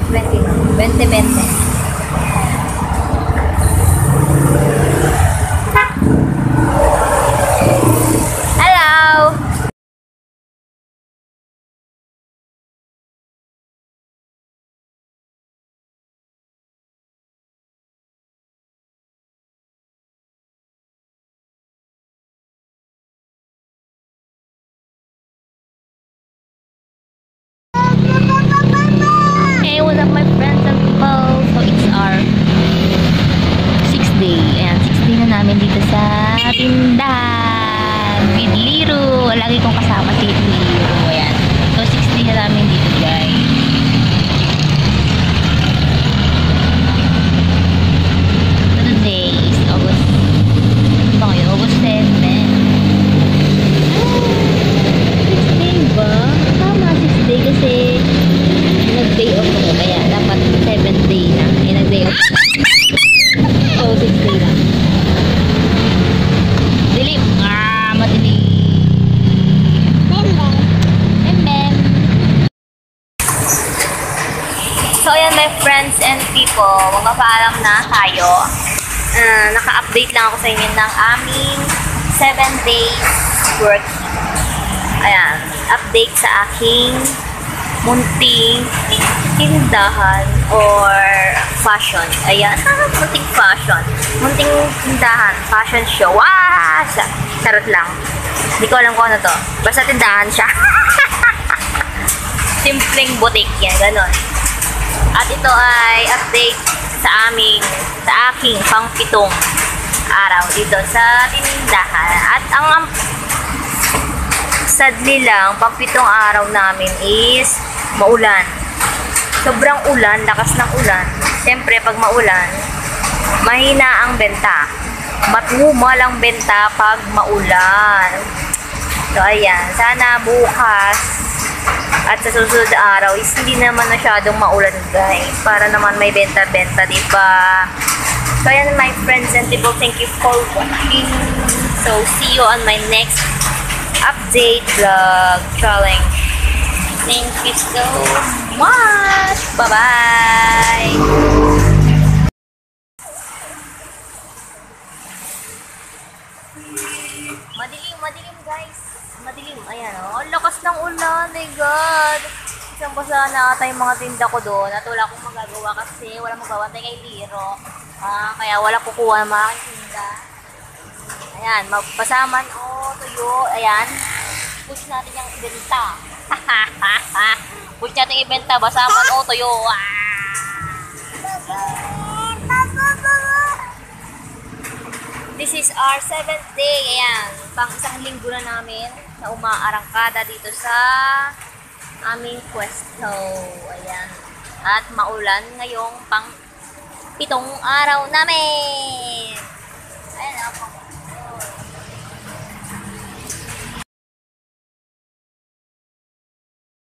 20, 20. Hello! Hey, what's up my friends and people? So it's our 6th day. Ayan, 6th day na namin dito sa tindahan. With Liru. Lagi kong kasama si Liru. Ayan. So 6th day na namin dito guys. So today is August. Ano ba ngayon? August 7. 6th day ba? Tama 6th day kasi nag-day off ako, kaya dapat 7th day na. Eh, nag-day off na. So, 6th day na. Dilim. Madilim. Mem. So, ayan my friends and people. Magpapaalam na tayo. Naka-update lang ako sa inyo ng aming 7 days work. Ayan. Update sa aking munting tindahan or fashion. Ayan. Munting fashion. Munting tindahan. Fashion show. Wow! Charot lang. Hindi ko alam kung ano to. Basta tindahan siya. Simpleng boutique yan. Ganon. At ito ay update sa aking pang-pitong araw dito sa tindahan. At ang sadly lang, pang-pitong araw namin is maulan. Sobrang ulan, lakas ng ulan. Siyempre, pag maulan, mahina ang benta. Matumal ang benta pag maulan. So, ayan. Sana bukas at sa susunod na araw is hindi naman masyadong maulan, guys. Para naman may benta-benta, diba? So, ayan, my friends and people. Thank you for watching. So, see you on my next update vlog challenge. Thank you so much. Bye-bye. Madilim guys. Madilim. Ayan oh. Lakas ng ulan. My God. Isang basa na ata yung mga tinda ko doon. At wala akong magagawa kasi wala magbabantay kay Liro. Kaya wala kukuha ng mga tinda. Ayan. Magpasaman o tuyo. Ayan. Push natin yung ibenta. Push natin ibenta. Basaman o tuyo. This is our 7th day. Ayan. Pang isang linggo na namin na umaarangkada dito sa aming pwesto. Ayan. At maulan ngayong pang 7 araw namin.